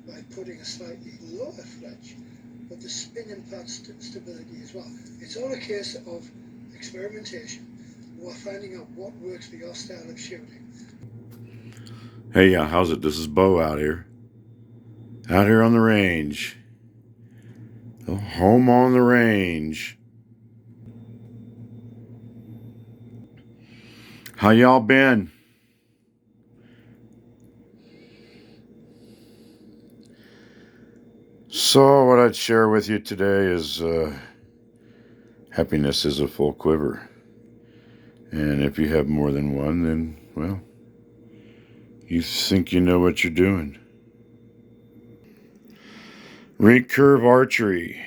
by putting a slightly lower fletch, but the spin imparts stability as well. It's all a case of experimentation. We're finding out what works for your style of shooting. Hey, how's it? This is Bo out here. Out here on the range. Home on the range. How y'all been? So what I'd share with you today is happiness is a full quiver. And if you have more than one, then, well, you think you know what you're doing. Recurve archery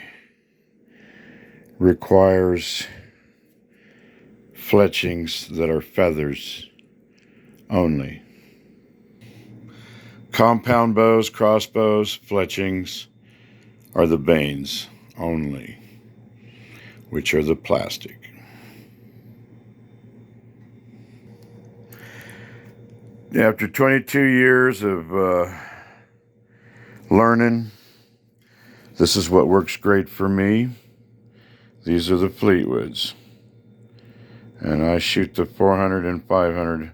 requires fletchings that are feathers only. Compound bows, crossbows, fletchings are the vanes only, which are the plastic. After 22 years of learning, this is what works great for me. These are the Fleetwoods. And I shoot the 400 and 500.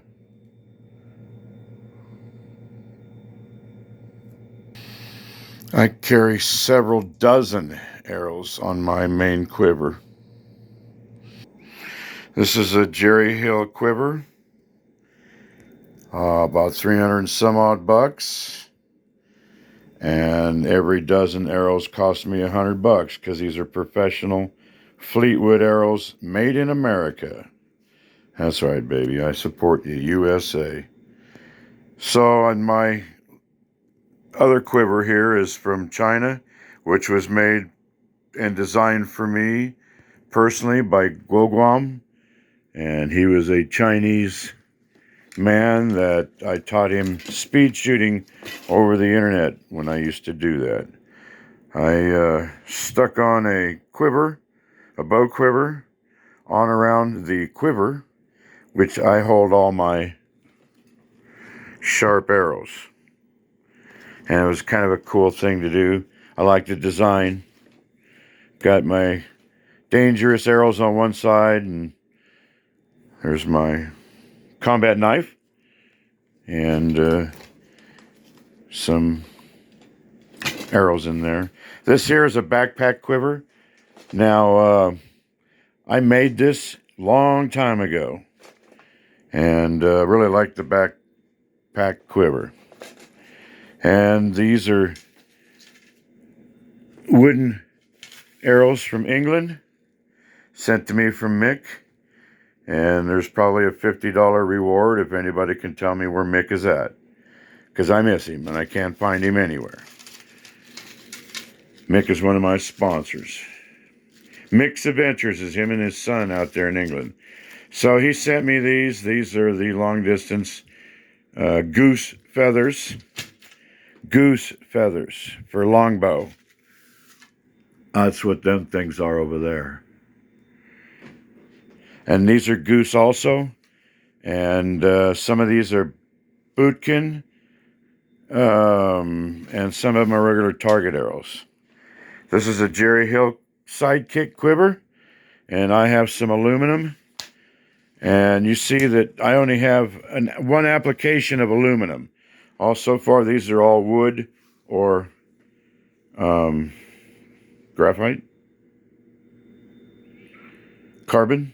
I carry several dozen arrows on my main quiver. This is a Jerry Hill quiver. About 300 and some odd bucks. And every dozen arrows cost me $100 because these are professional Fleetwood arrows made in America. That's right, baby. I support the USA. So, on my other quiver here is from China, which was made and designed for me personally by Guoguam. And he was a Chinese man that I taught him speed shooting over the internet when I used to do that. I stuck on a quiver, a bow quiver, on around the quiver, which I hold all my sharp arrows. And it was kind of a cool thing to do. I like the design. Got my dangerous arrows on one side, and there's my combat knife, and some arrows in there. This here is a backpack quiver. Now, I made this long time ago, and really like the backpack quiver. And these are wooden arrows from England, sent to me from Mick. And there's probably a $50 reward if anybody can tell me where Mick is at, because I miss him and I can't find him anywhere. Mick is one of my sponsors. Mick's Adventures is him and his son out there in England. So he sent me these. These are the long distance goose feathers. Goose feathers for longbow. That's what them things are over there. And these are goose also. And some of these are bootkin. And some of them are regular target arrows. This is a Jerry Hill sidekick quiver. And I have some aluminum. And you see that I only have one application of aluminum. So far, these are all wood or graphite, carbon.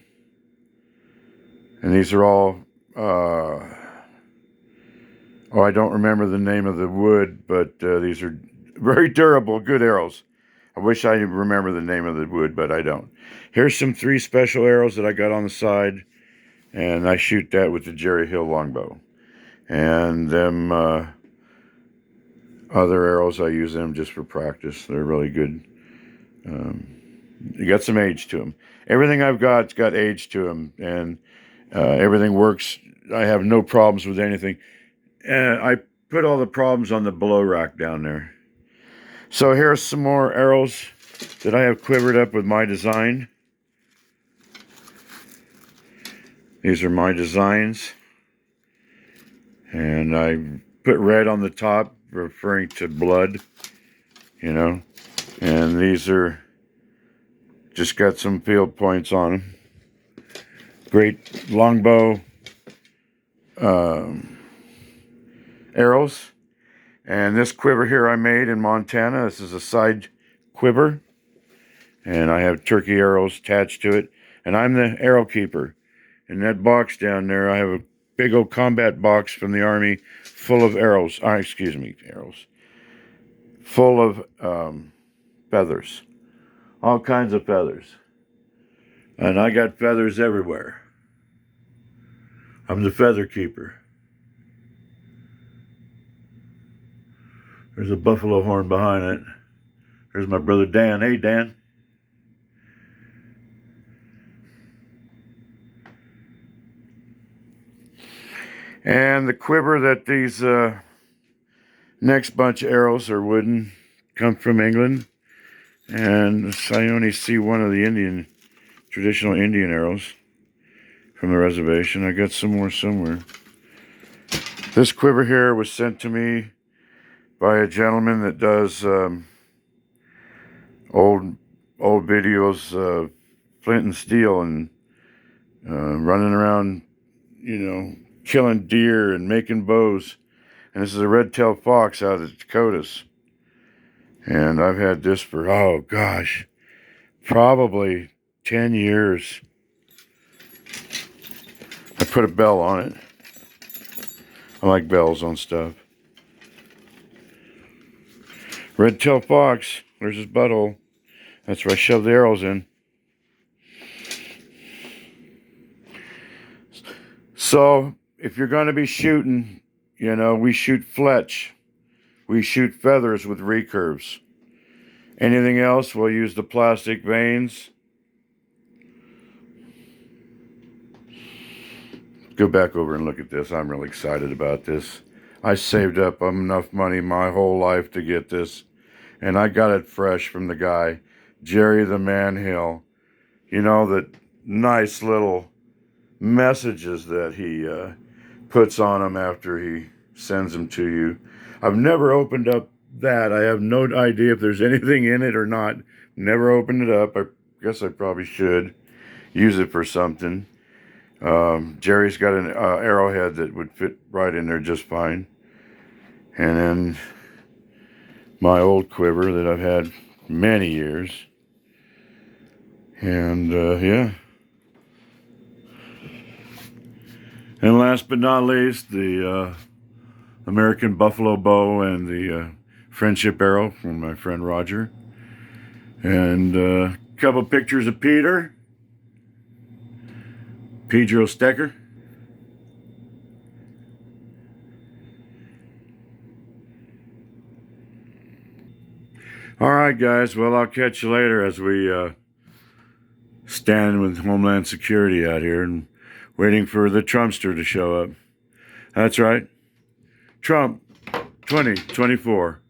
And these are all, I don't remember the name of the wood, but these are very durable, good arrows. I wish I remember the name of the wood, but I don't. Here's some 3 special arrows that I got on the side, and I shoot that with the Jerry Hill longbow. And them other arrows, I use them just for practice. They're really good. You got some age to them. Everything I've got's got age to them, and everything works. I have no problems with anything. And I put all the problems on the below rack down there. So here's some more arrows that I have quivered up with my design. These are my designs. And I put red on the top referring to blood, you know. And these are just got some field points on them. Great longbow arrows. And this quiver here I made in Montana. This is a side quiver. And I have turkey arrows attached to it. And I'm the arrow keeper. In that box down there, I have a big old combat box from the Army full of arrows. Arrows. Full of feathers. All kinds of feathers. And I got feathers everywhere. I'm the feather keeper. There's a buffalo horn behind it. There's my brother Dan. Hey, Dan. And the quiver that these next bunch of arrows are wooden, come from England. And I only see one of the traditional Indian arrows from the reservation. I got some more somewhere. This quiver here was sent to me by a gentleman that does old videos of flint and steel and running around, you know, killing deer and making bows. And this is a red-tailed fox out of the Dakotas. And I've had this for, oh gosh, probably 10 years. I put a bell on it. I like bells on stuff. Red-tailed fox. There's his butthole. That's where I shove the arrows in. So, if you're going to be shooting, you know, we shoot fletch. We shoot feathers with recurves. Anything else, we'll use the plastic vanes. Go back over and look at this. I'm really excited about this. I saved up enough money my whole life to get this. And I got it fresh from the guy, Jerry the Man Hill. You know, the nice little messages that he puts on them after he sends them to you. I've never opened up that. I have no idea if there's anything in it or not. Never opened it up. I guess I probably should use it for something. Jerry's got an arrowhead that would fit right in there just fine. And then my old quiver that I've had many years. And yeah. And last but not least, the American buffalo bow and the friendship arrow from my friend Roger. And a couple pictures of Pedro Stecker. All right, guys. Well, I'll catch you later as we stand with Homeland Security out here and waiting for the Trumpster to show up. That's right. Trump 2024.